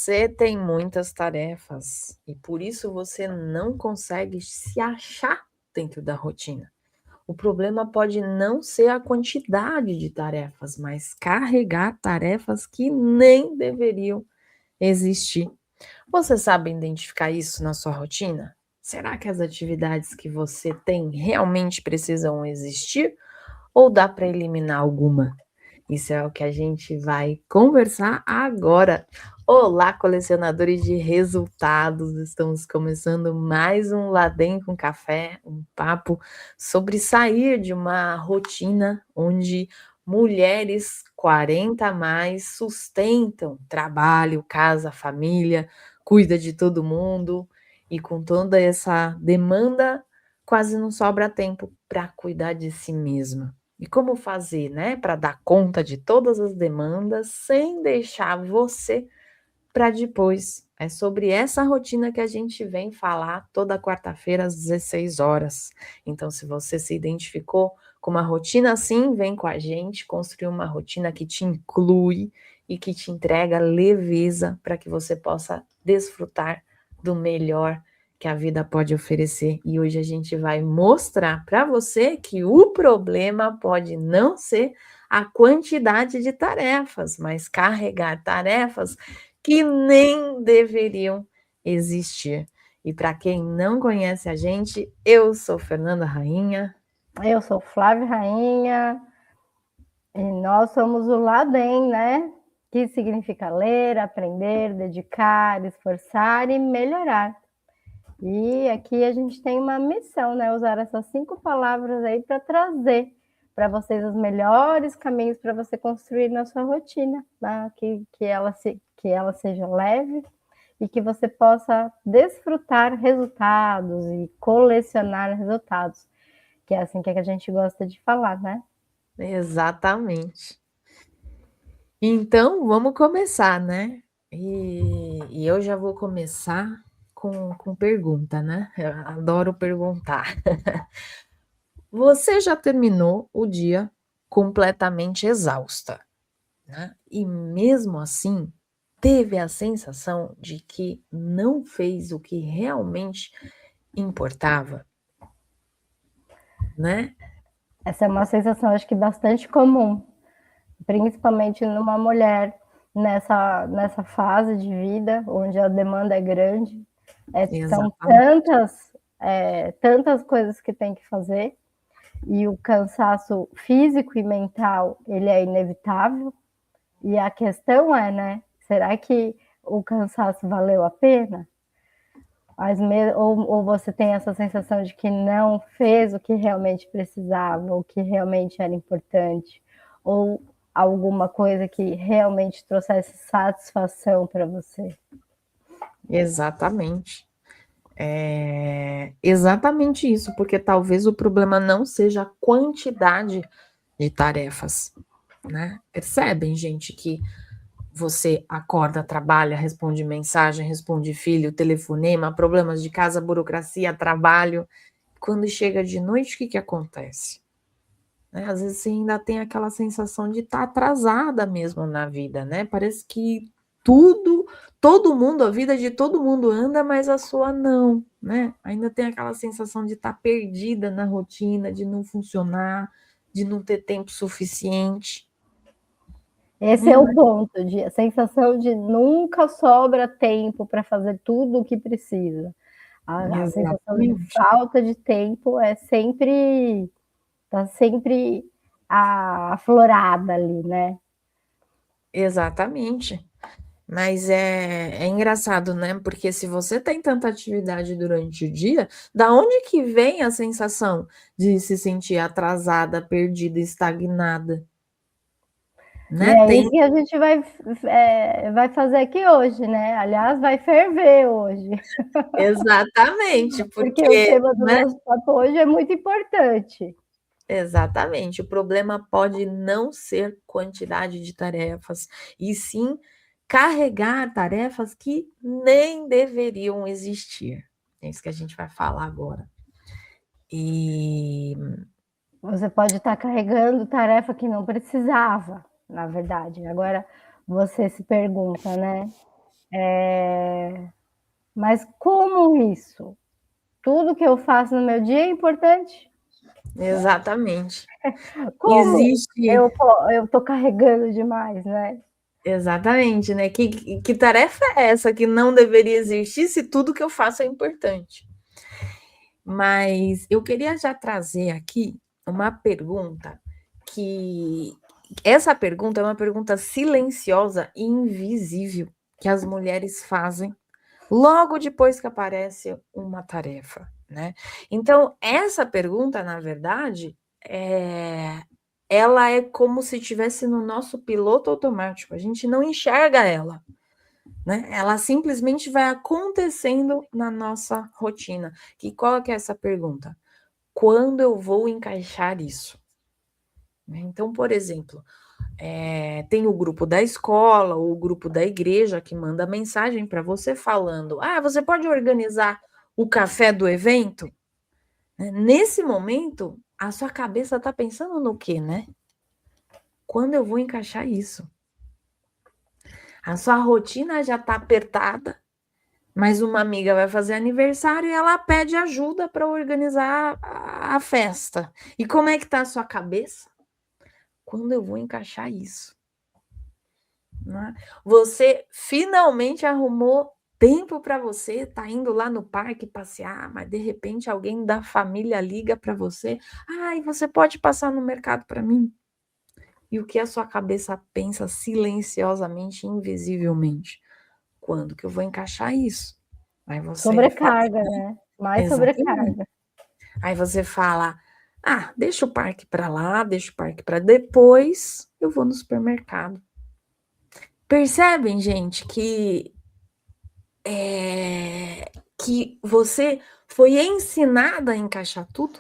Você tem muitas tarefas e por isso você não consegue se achar dentro da rotina. O problema pode não ser a quantidade de tarefas, mas carregar tarefas que nem deveriam existir. Você sabe identificar isso na sua rotina? Será que as atividades que você tem realmente precisam existir ou dá para eliminar alguma? Isso é o que a gente vai conversar agora. Olá, colecionadores de resultados! Estamos começando mais um Ladem com Café, um papo sobre sair de uma rotina onde mulheres 40 a mais sustentam trabalho, casa, família, cuida de todo mundo e com toda essa demanda quase não sobra tempo para cuidar de si mesma. E como fazer, né, para dar conta de todas as demandas sem deixar você para depois. É sobre essa rotina que a gente vem falar toda quarta-feira às 16 horas. Então, se você se identificou com uma rotina assim, vem com a gente construir uma rotina que te inclui e que te entrega leveza para que você possa desfrutar do melhor que a vida pode oferecer. E hoje a gente vai mostrar para você que o problema pode não ser a quantidade de tarefas, mas carregar tarefas que nem deveriam existir. E para quem não conhece a gente, eu sou Fernanda Rainha. Eu sou Flávia Rainha e nós somos o Ladem, né? Que significa ler, aprender, dedicar, esforçar e melhorar. E aqui a gente tem uma missão, né? Usar essas 5 palavras aí para trazer para vocês os melhores caminhos para você construir na sua rotina, né? Que ela seja leve e que você possa desfrutar resultados e colecionar resultados, que é assim que a gente gosta de falar, né? Exatamente. Então, vamos começar, né? E eu já vou começar com pergunta, né? Eu adoro perguntar. Você já terminou o dia completamente exausta, né? E mesmo assim, teve a sensação de que não fez o que realmente importava, né? Essa é uma sensação, acho que bastante comum, principalmente numa mulher nessa fase de vida, onde a demanda é grande. São Exatamente. tantas coisas que tem que fazer, e o cansaço físico e mental, ele é inevitável. E a questão é, né, será que o cansaço valeu a pena? Ou você tem essa sensação de que não fez o que realmente precisava, o que realmente era importante, ou alguma coisa que realmente trouxesse satisfação para você? Exatamente. Exatamente isso, porque talvez o problema não seja a quantidade de tarefas, né? Percebem, gente, que você acorda, trabalha, responde mensagem, responde filho, telefonema, problemas de casa, burocracia, trabalho. Quando chega de noite, o que acontece? Né? Às vezes você ainda tem aquela sensação de estar atrasada mesmo na vida, né? Parece que tudo, todo mundo, a vida de todo mundo anda, mas a sua não, né? Ainda tem aquela sensação de estar perdida na rotina, de não funcionar, de não ter tempo suficiente. Esse é o ponto, a sensação de nunca sobra tempo para fazer tudo o que precisa. A sensação de Exatamente. falta de tempo está sempre aflorada ali, né? Exatamente. Mas é engraçado, né? Porque se você tem tanta atividade durante o dia, da onde que vem a sensação de se sentir atrasada, perdida, estagnada, E né? é Tem isso que a gente vai fazer aqui hoje, né? Aliás, vai ferver hoje, exatamente, porque o porque, tema do né? nosso papo hoje é muito importante. Exatamente. O problema pode não ser quantidade de tarefas, e sim carregar tarefas que nem deveriam existir. É isso que a gente vai falar agora. E Você pode estar carregando tarefa que não precisava, na verdade. Agora você se pergunta, né? Mas como isso? Tudo que eu faço no meu dia é importante? Exatamente. Como Existe eu tô carregando demais, né? exatamente, né, que tarefa é essa que não deveria existir se tudo que eu faço é importante? Mas eu queria já trazer aqui uma pergunta que essa pergunta é uma pergunta silenciosa e invisível que as mulheres fazem logo depois que aparece uma tarefa, né. Então essa pergunta, na verdade, ela é como se estivesse no nosso piloto automático, a gente não enxerga ela, né, ela simplesmente vai acontecendo na nossa rotina. E qual que é essa pergunta? Quando eu vou encaixar isso? Né, então, por exemplo, tem o grupo da escola ou o grupo da igreja que manda mensagem para você falando: "Ah, você pode organizar o café do evento?". Né, nesse momento, a sua cabeça está pensando no quê, né? Quando eu vou encaixar isso? A sua rotina já está apertada, mas uma amiga vai fazer aniversário e ela pede ajuda para organizar a festa. E como é que está a sua cabeça? Quando eu vou encaixar isso? Né? Você finalmente arrumou tempo para você, tá indo lá no parque passear, mas de repente alguém da família liga para você: "Ai, você pode passar no mercado para mim?". E o que a sua cabeça pensa silenciosamente, invisivelmente? Quando que eu vou encaixar isso? Aí você fala Sobrecarga, assim, né? Mais exatamente. sobrecarga. Aí você fala: "Ah, deixa o parque para lá, deixa o parque para depois, eu vou no supermercado". Percebem, gente, que você foi ensinada a encaixar tudo,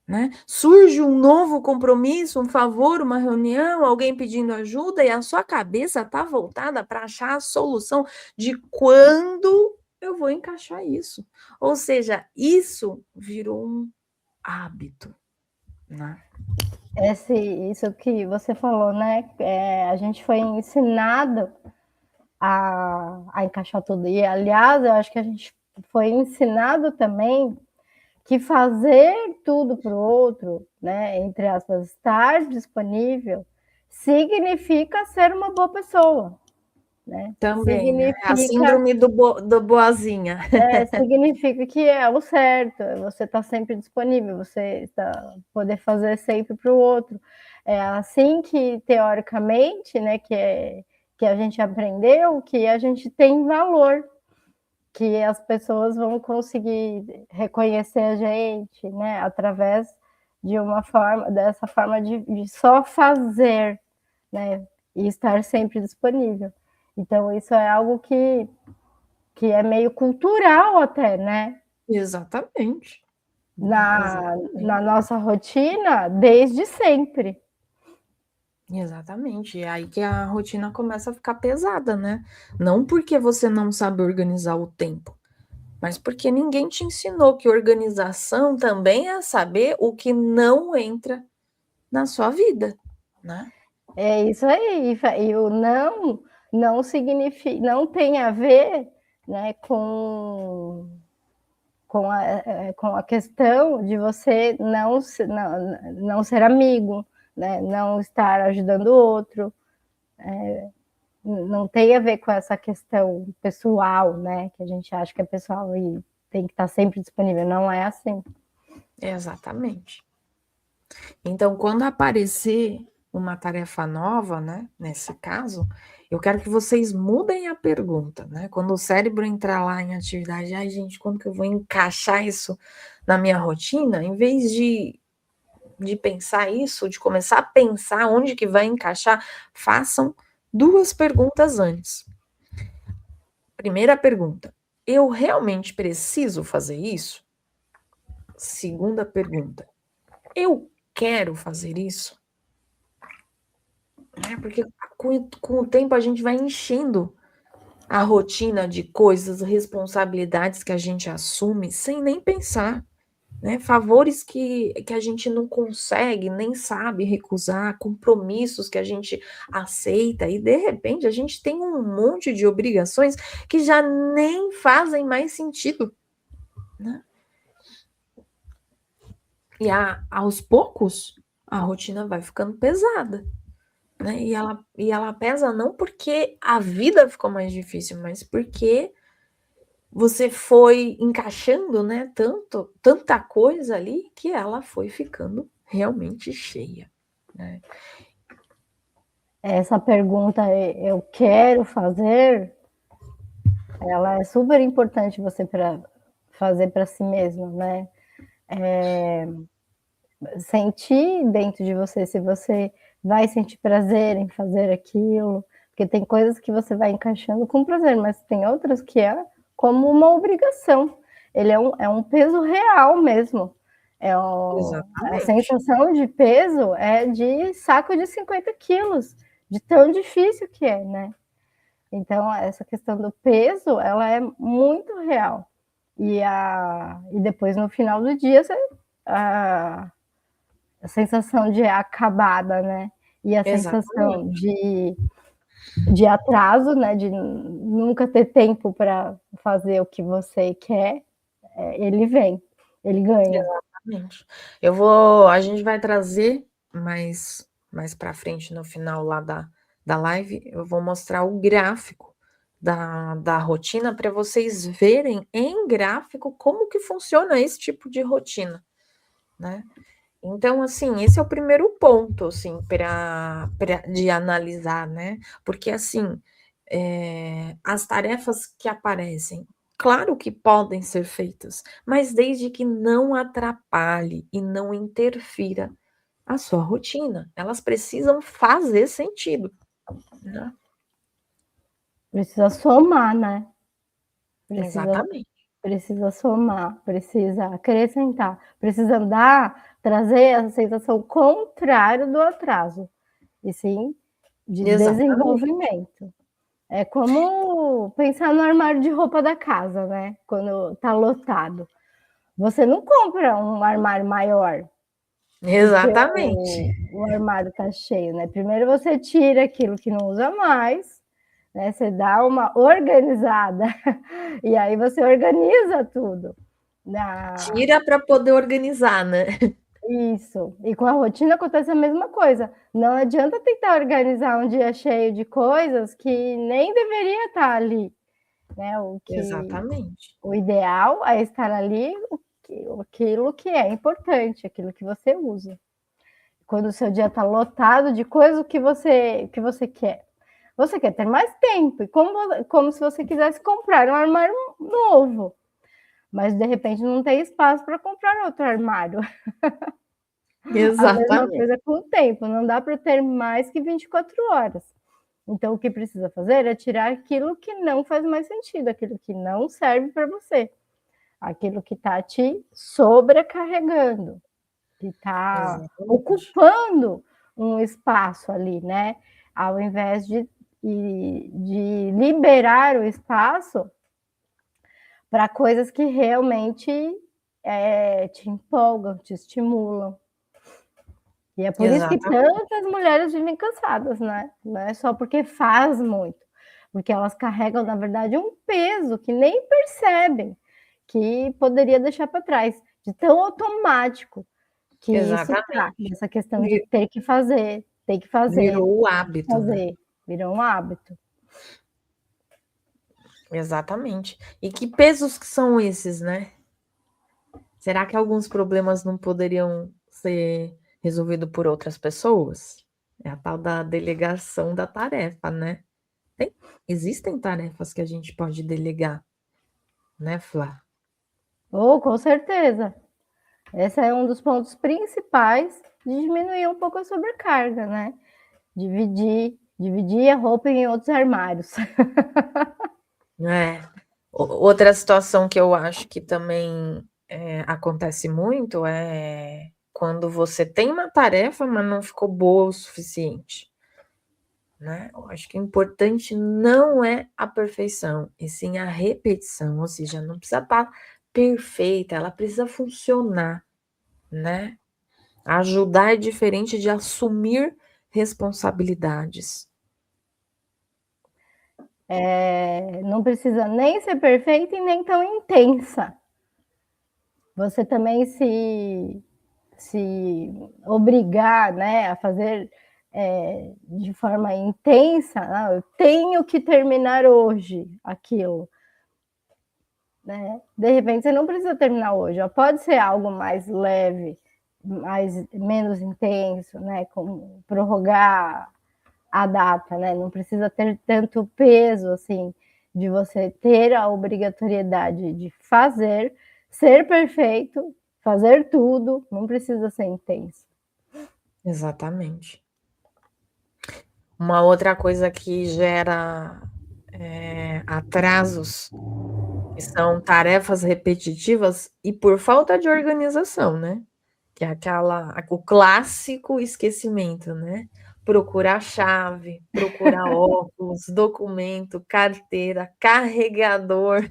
né? Surge um novo compromisso, um favor, uma reunião, alguém pedindo ajuda e a sua cabeça está voltada para achar a solução de quando eu vou encaixar isso. Ou seja, isso virou um hábito, né? Isso que você falou, né? A gente foi ensinado a encaixar tudo. E, aliás, eu acho que a gente foi ensinado também que fazer tudo para o outro, né, entre aspas, estar disponível, significa ser uma boa pessoa, né? Também, né? A Significa, síndrome do boazinha. significa que é o certo, você está sempre disponível, você está poder fazer sempre para o outro. É assim que, teoricamente, né, que a gente aprendeu que a gente tem valor, que as pessoas vão conseguir reconhecer a gente, né, através de uma forma, dessa forma de só fazer, né, e estar sempre disponível. Então isso é algo que é meio cultural até, né, Exatamente. na Exatamente. nossa rotina desde sempre. Exatamente. É aí que a rotina começa a ficar pesada, né? Não porque você não sabe organizar o tempo, mas porque ninguém te ensinou que organização também é saber o que não entra na sua vida, né? É isso aí, e o não significa, não tem a ver, né, com a questão de você não ser amigo, né? Não estar ajudando o outro, não tem a ver com essa questão pessoal, né? Que a gente acha que é pessoal e tem que estar sempre disponível. Não é assim. Exatamente. Então, quando aparecer uma tarefa nova, né, nesse caso, eu quero que vocês mudem a pergunta, né? Quando o cérebro entrar lá em atividade, ai, gente, quando que eu vou encaixar isso na minha rotina? Em vez de pensar isso, de começar a pensar onde que vai encaixar, façam duas perguntas antes. Primeira pergunta: eu realmente preciso fazer isso? Segunda pergunta: eu quero fazer isso? Né? Porque com o tempo a gente vai enchendo a rotina de coisas, responsabilidades que a gente assume sem nem pensar. né? Favores que a gente não consegue, nem sabe recusar, compromissos que a gente aceita, e de repente a gente tem um monte de obrigações que já nem fazem mais sentido, né? E aos poucos a rotina vai ficando pesada, né? E ela pesa não porque a vida ficou mais difícil, mas porque você foi encaixando, né, tanta coisa ali que ela foi ficando realmente cheia, né? Essa pergunta, eu quero fazer, ela é super importante você para fazer para si mesmo, né? Sentir dentro de você se você vai sentir prazer em fazer aquilo, porque tem coisas que você vai encaixando com prazer, mas tem outras que é como uma obrigação. Ele é um peso real mesmo. A Exatamente. sensação de peso é de saco de 50 quilos, de tão difícil que é, né? Então, essa questão do peso, ela é muito real. E depois, no final do dia, a sensação de acabada, né? E a sensação Exatamente. de atraso, né? De nunca ter tempo para fazer o que você quer, ele vem, ele ganha. Exatamente. A gente vai trazer mais para frente no final lá da live, eu vou mostrar o gráfico da rotina para vocês verem em gráfico como que funciona esse tipo de rotina, né? Então, assim, esse é o primeiro ponto, assim, de analisar, né? Porque, assim, as tarefas que aparecem, claro que podem ser feitas, mas desde que não atrapalhe e não interfira a sua rotina. Elas precisam fazer sentido, né? Precisa somar, né? Precisa, Exatamente. precisa somar, precisa acrescentar, precisa trazer a sensação contrária do atraso, e sim de Exatamente. desenvolvimento. É como pensar no armário de roupa da casa, né? Quando tá lotado. Você não compra um armário maior, porque Exatamente. o armário tá cheio, né? Primeiro você tira aquilo que não usa mais, né? Você dá uma organizada e aí você organiza tudo. Na... Tira para poder organizar, né? Isso. E com a rotina acontece a mesma coisa. Não adianta tentar organizar um dia cheio de coisas que nem deveria estar ali, né? Exatamente. O ideal é estar ali aquilo que é importante, aquilo que você usa. Quando o seu dia está lotado de coisas que você quer. Você quer ter mais tempo, e como se você quisesse comprar um armário novo, mas de repente não tem espaço para comprar outro armário. A mesma Exatamente. coisa com o tempo, não dá para ter mais que 24 horas. Então, o que precisa fazer é tirar aquilo que não faz mais sentido, aquilo que não serve para você, aquilo que está te sobrecarregando, que está Exatamente. ocupando um espaço ali, né? Ao invés de liberar o espaço para coisas que realmente te empolgam, te estimulam. E é por isso que Exatamente. tantas mulheres vivem cansadas, né? Não é só porque faz muito, porque elas carregam, na verdade, um peso que nem percebem, que poderia deixar para trás, de tão automático que isso tá, Exatamente. dessa questão de Vi ter que fazer, ter que fazer, virou o ter que hábito, né. fazer, virou um hábito. Exatamente. E que pesos que são esses, né? Será que alguns problemas não poderiam ser resolvido por outras pessoas? É a tal da delegação da tarefa, né. Existem tarefas que a gente pode delegar, né, Flá? Oh, com certeza. Esse é um dos pontos principais de diminuir um pouco a sobrecarga, né? Dividir a roupa em outros armários. É. Outra situação que eu acho que também, acontece muito é quando você tem uma tarefa, mas não ficou boa o suficiente, né. Eu acho que o importante não é a perfeição, e sim a repetição, ou seja, não precisa estar perfeita, ela precisa funcionar, né? Ajudar é diferente de assumir responsabilidades. Não precisa nem ser perfeita e nem tão intensa. Você também se obrigar, né, a fazer de forma intensa, eu tenho que terminar hoje aquilo, né? De repente você não precisa terminar hoje, pode ser algo mais leve, menos intenso, né? Como prorrogar a data, né? Não precisa ter tanto peso assim de você ter a obrigatoriedade de fazer, ser perfeito, fazer tudo, não precisa ser intenso. Exatamente. Uma outra coisa que gera atrasos, que são tarefas repetitivas e por falta de organização, né? Que é o clássico esquecimento, né? Procurar chave, procurar óculos, documento, carteira, carregador,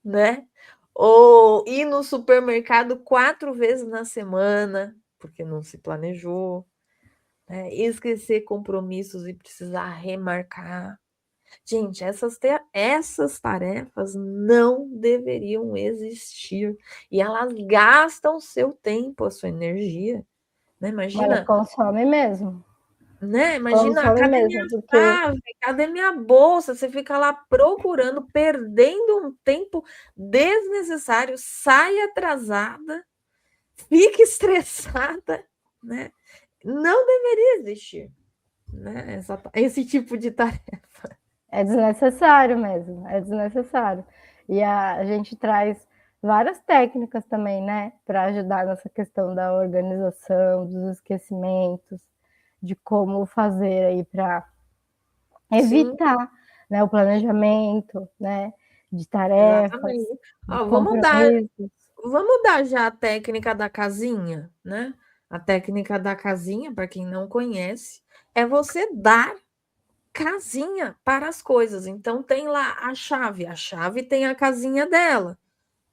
né? Ou ir no supermercado 4 vezes na semana, porque não se planejou, né? Esquecer compromissos e precisar remarcar. Gente, essas tarefas não deveriam existir. E elas gastam seu tempo, a sua energia. Né? Olha, Imagina, consome mesmo. né? Imagina, Consome cadê minha mesmo, porque chave? Cadê minha bolsa? Você fica lá procurando, perdendo um tempo desnecessário, sai atrasada, fica estressada, né? Não deveria existir, né? Esse tipo de tarefa. é desnecessário mesmo, é desnecessário. E a gente traz várias técnicas também, né, para ajudar nessa questão da organização, dos esquecimentos, de como fazer aí para Sim, evitar, né, o planejamento, né, de tarefas, exatamente. de Ó, compromissos. vamos dar já a técnica da casinha, né? A técnica da casinha, para quem não conhece, é você dar casinha para as coisas. Então tem lá a chave tem a casinha dela,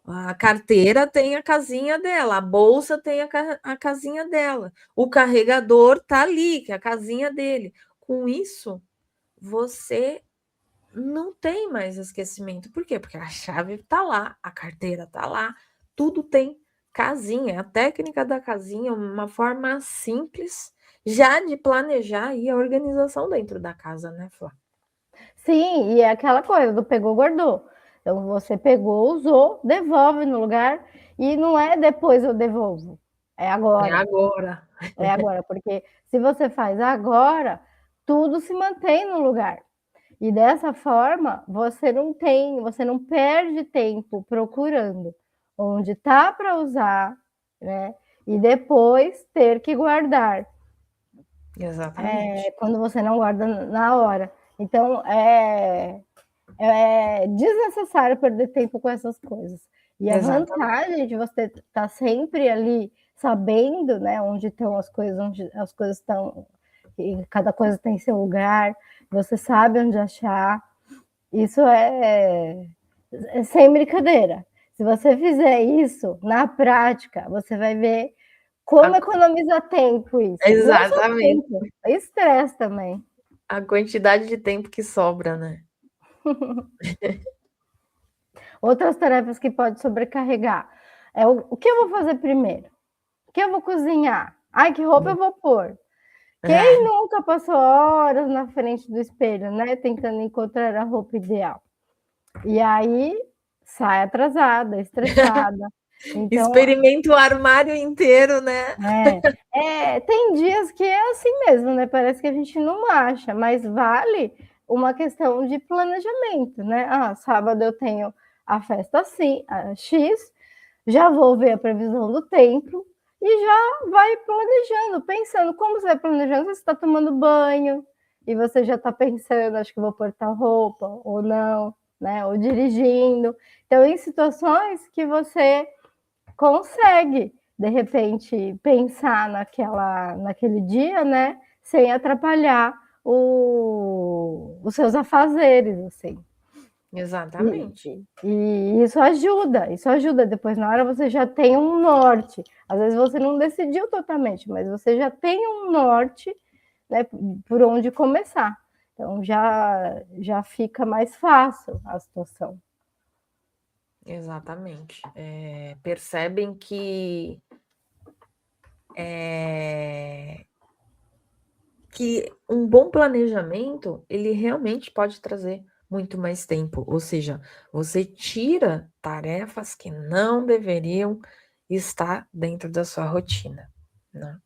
a carteira tem a casinha dela, a bolsa tem a casinha dela, o carregador tá ali, que é a casinha dele. Com isso, você não tem mais esquecimento. Por quê? Porque a chave tá lá, a carteira tá lá, tudo tem casinha. A técnica da casinha é uma forma simples já de planejar aí a organização dentro da casa, né, Flá? Sim, e é aquela coisa do pegou, guardou. Então você pegou, usou, devolve no lugar e não é depois eu devolvo, é É agora. agora. É agora, porque se você faz agora, tudo se mantém no lugar. E dessa forma, você não perde tempo procurando onde tá para usar, né? E depois ter que guardar, Exatamente. quando você não guarda na hora. Então, é desnecessário perder tempo com essas coisas. E a Exatamente. vantagem de você estar sempre ali sabendo, né, onde estão as coisas, onde as coisas estão, e cada coisa tem seu lugar, você sabe onde achar. Isso é sem brincadeira. Se você fizer isso na prática, você vai ver A como economiza tempo isso. Não só exatamente. tempo, estresse também. A quantidade de tempo que sobra, né. Outras tarefas que pode sobrecarregar é o que eu vou fazer primeiro? O que eu vou cozinhar? Ai, que roupa eu vou pôr? Quem É, nunca passou horas na frente do espelho, né, tentando encontrar a roupa ideal? E aí sai atrasada, estressada. Então, experimenta o armário inteiro, né. tem dias que é assim mesmo, né, parece que a gente não acha, mas vale uma questão de planejamento, né. Ah, sábado eu tenho a festa assim, a X, já vou ver a previsão do tempo e já vai planejando, pensando. Como você vai planejando? Você está tomando banho e você já está pensando: "Acho que vou pôr tal roupa ou não", né, ou dirigindo. Então, em situações que você consegue, de repente, pensar naquele dia, né, sem atrapalhar os seus afazeres, assim. Exatamente. E isso ajuda. Depois, na hora, você já tem um norte. Às vezes você não decidiu totalmente, mas você já tem um norte, né, por onde começar. Então já fica mais fácil a situação. Exatamente. Percebem que um bom planejamento, ele realmente pode trazer muito mais tempo. Ou seja, você tira tarefas que não deveriam estar dentro da sua rotina, né?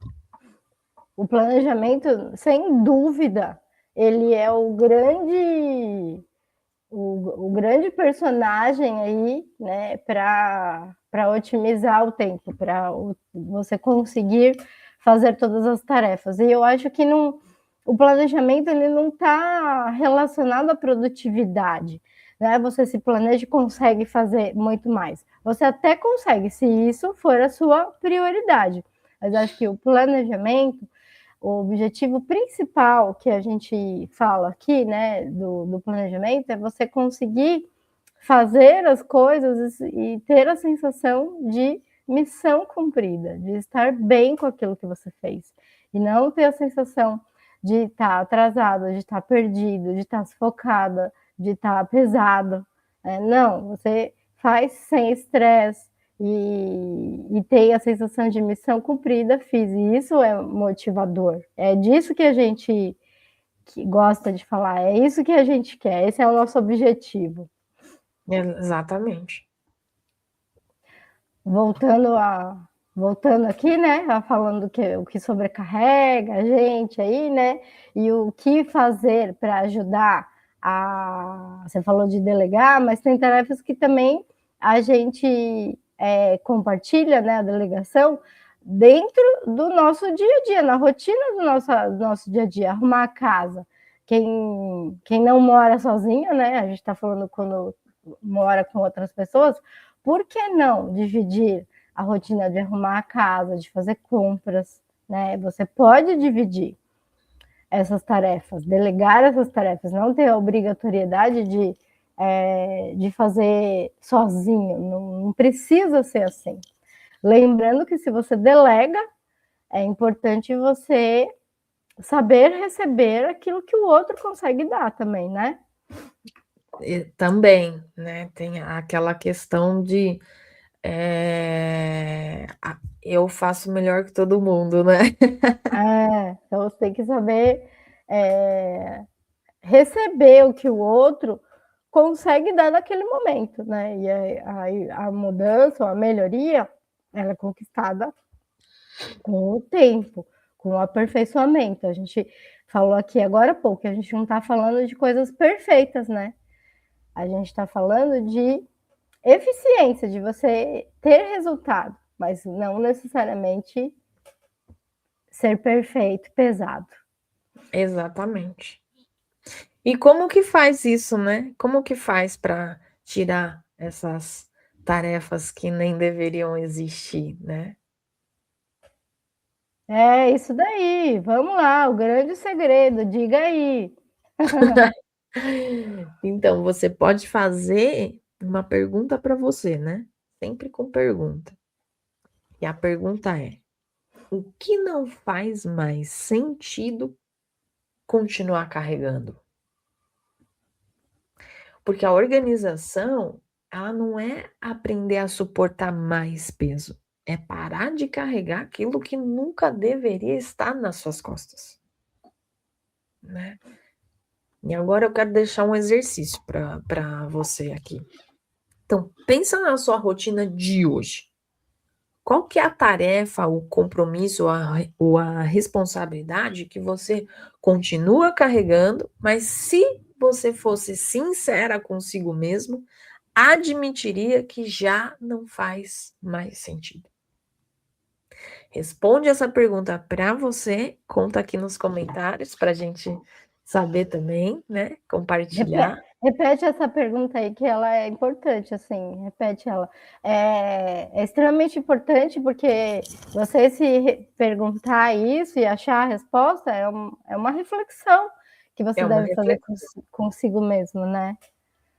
O planejamento, sem dúvida, ele é o grande personagem aí, né, para otimizar o tempo, para você conseguir fazer todas as tarefas. E eu acho que não, o planejamento ele não está relacionado à produtividade, né? Você se planeja e consegue fazer muito mais. Você até consegue, se isso for a sua prioridade. Mas acho que o planejamento, o objetivo principal que a gente fala aqui, né, do planejamento, é você conseguir fazer as coisas e ter a sensação de missão cumprida, de estar bem com aquilo que você fez. E não ter a sensação de estar atrasada, de estar perdido, de estar sufocada, de estar pesado. Não, você faz sem estresse, e tem a sensação de missão cumprida, fiz, e isso é motivador. É disso que a gente que gosta de falar, é isso que a gente quer, esse é o nosso objetivo. Exatamente. Voltando aqui, né, falando o que sobrecarrega a gente aí, né, e o que fazer para ajudar você falou de delegar, mas tem tarefas que também a gente compartilha, né, a delegação, dentro do nosso dia a dia, na rotina do nosso dia a dia, arrumar a casa. Quem não mora sozinho, né, a gente está falando quando mora com outras pessoas, por que não dividir a rotina de arrumar a casa, de fazer compras, né? Você pode dividir essas tarefas, delegar essas tarefas, não ter a obrigatoriedade de fazer sozinho, não precisa ser assim. Lembrando que se você delega, é importante você saber receber aquilo que o outro consegue dar também, né? Também, né? Tem aquela questão de eu faço melhor que todo mundo, né? Então você tem que saber receber o que o outro consegue dar naquele momento, né? E aí a mudança ou a melhoria, ela é conquistada com o tempo, com o aperfeiçoamento. A gente falou aqui agora há pouco, a gente não está falando de coisas perfeitas, né? A gente está falando de eficiência, de você ter resultado, mas não necessariamente ser perfeito, pesado. Exatamente. E como que faz isso, né? Como que faz para tirar essas tarefas que nem deveriam existir, né? É isso daí, vamos lá, o grande segredo, diga aí. Então, você pode fazer uma pergunta para você, né? Sempre com pergunta. E a pergunta é: o que não faz mais sentido continuar carregando? Porque a organização, ela não é aprender a suportar mais peso, é parar de carregar aquilo que nunca deveria estar nas suas costas, né? E agora eu quero deixar um exercício para você aqui. Então, pensa na sua rotina de hoje. Qual que é a tarefa, o compromisso ou a responsabilidade que você continua carregando, mas se você fosse sincera consigo mesmo, admitiria que já não faz mais sentido? Responde essa pergunta para você, conta aqui nos comentários para a gente saber também, né? Compartilhar. Repete essa pergunta aí, que ela é importante, assim, repete ela. É extremamente importante, porque você se perguntar isso e achar a resposta é uma reflexão que você É uma deve fazer reflexão. consigo mesmo, né?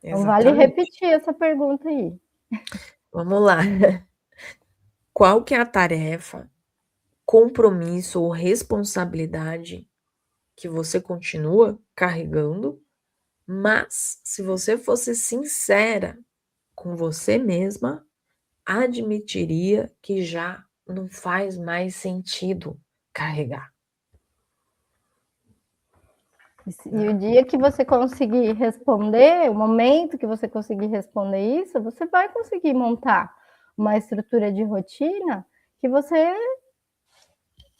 Então vale Exatamente. repetir essa pergunta aí. Vamos lá. Qual que é a tarefa, compromisso ou responsabilidade que você continua carregando, mas se você fosse sincera com você mesma, admitiria que já não faz mais sentido carregar, E né? o dia que você conseguir responder, o momento que você conseguir responder isso, você vai conseguir montar uma estrutura de rotina que você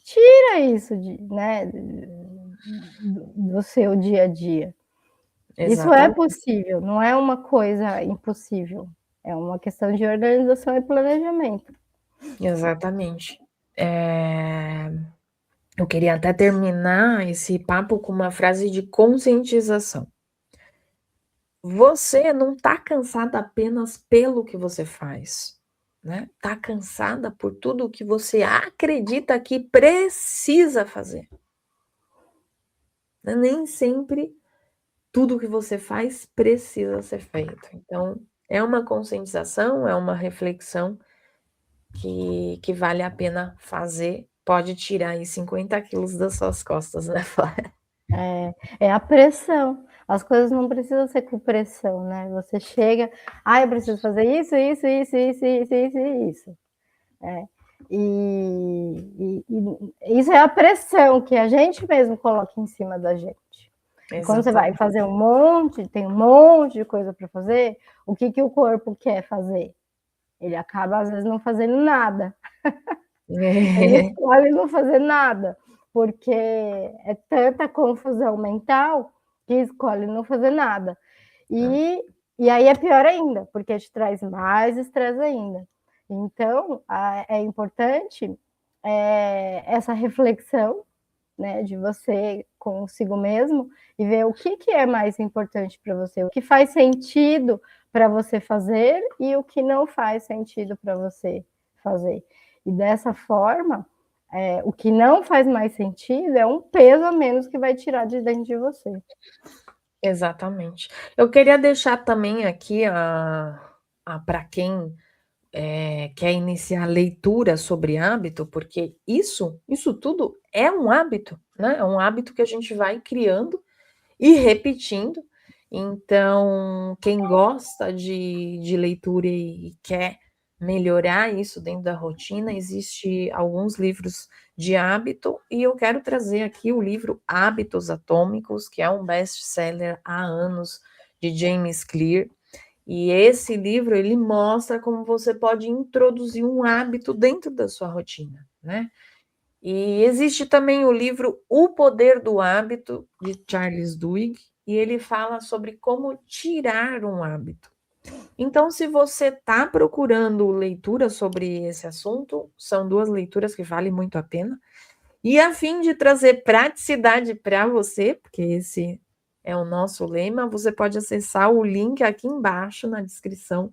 tira isso né, do seu dia a dia. Isso é Exatamente, possível, não é uma coisa impossível, é uma questão de organização e planejamento. exatamente. Eu queria até terminar esse papo com uma frase de conscientização. Você não está cansada apenas pelo que você faz, né? Está cansada por tudo o que você acredita que precisa fazer, né? Nem sempre tudo que você faz precisa ser feito. Então, é uma conscientização, é uma reflexão que vale a pena fazer. Pode tirar aí 50 quilos das suas costas, né, Flávia? É a pressão. As coisas não precisam ser com pressão, né? Você chega, eu preciso fazer isso, isso, isso, isso, isso, isso e isso. E isso é a pressão que a gente mesmo coloca em cima da gente. E quando você vai Exatamente. fazer tem um monte de coisa para fazer, o que o corpo quer fazer? Ele acaba, às vezes, não fazendo nada. Ele É, escolhe não fazer nada, porque é tanta confusão mental que escolhe não fazer nada. E aí é pior ainda, porque te traz mais estresse ainda. Então, é importante essa reflexão, né, de você consigo mesmo e ver o que é mais importante para você, o que faz sentido para você fazer e o que não faz sentido para você fazer. E dessa forma, o que não faz mais sentido é um peso a menos que vai tirar de dentro de você. exatamente. Eu queria deixar também aqui para quem quer iniciar leitura sobre hábito, porque isso tudo é um hábito, né? É um hábito que a gente vai criando e repetindo. Então, quem gosta de leitura e quer melhorar isso dentro da rotina, existe alguns livros de hábito e eu quero trazer aqui o livro Hábitos Atômicos, que é um best-seller há anos de James Clear. E esse livro ele mostra como você pode introduzir um hábito dentro da sua rotina, né? E existe também o livro O Poder do Hábito, de Charles Duhigg, e ele fala sobre como tirar um hábito. Então, se você está procurando leitura sobre esse assunto, são duas leituras que valem muito a pena. E a fim de trazer praticidade para você, porque esse é o nosso lema, você pode acessar o link aqui embaixo na descrição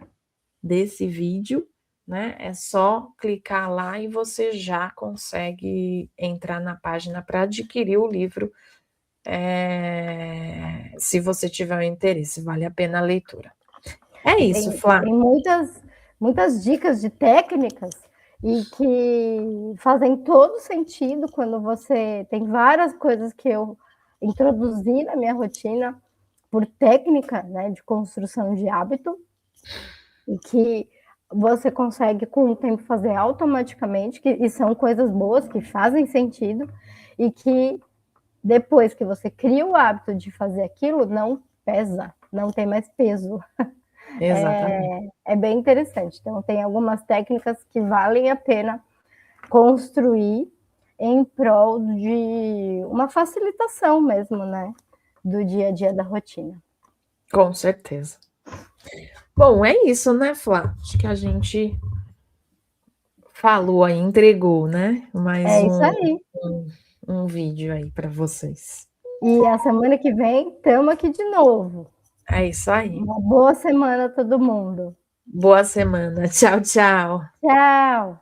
desse vídeo, né? É só clicar lá e você já consegue entrar na página para adquirir o livro, se você tiver o interesse, vale a pena a leitura. É isso, Flá. Tem muitas dicas de técnicas e que fazem todo sentido quando você tem várias coisas que eu introduzi na minha rotina por técnica, né, de construção de hábito e que você consegue com o tempo fazer automaticamente, e são coisas boas que fazem sentido e que depois que você cria o hábito de fazer aquilo, não pesa, não tem mais peso. Exatamente. É bem interessante. Então, tem algumas técnicas que valem a pena construir em prol de uma facilitação mesmo, né? Do dia a dia da rotina. Com certeza. Bom, é isso, né, Flá? Acho que a gente falou aí, entregou, né? Mais É isso aí. um vídeo aí para vocês. E a semana que vem estamos aqui de novo. É isso aí. Uma boa semana a todo mundo. Boa semana. Tchau, tchau. Tchau!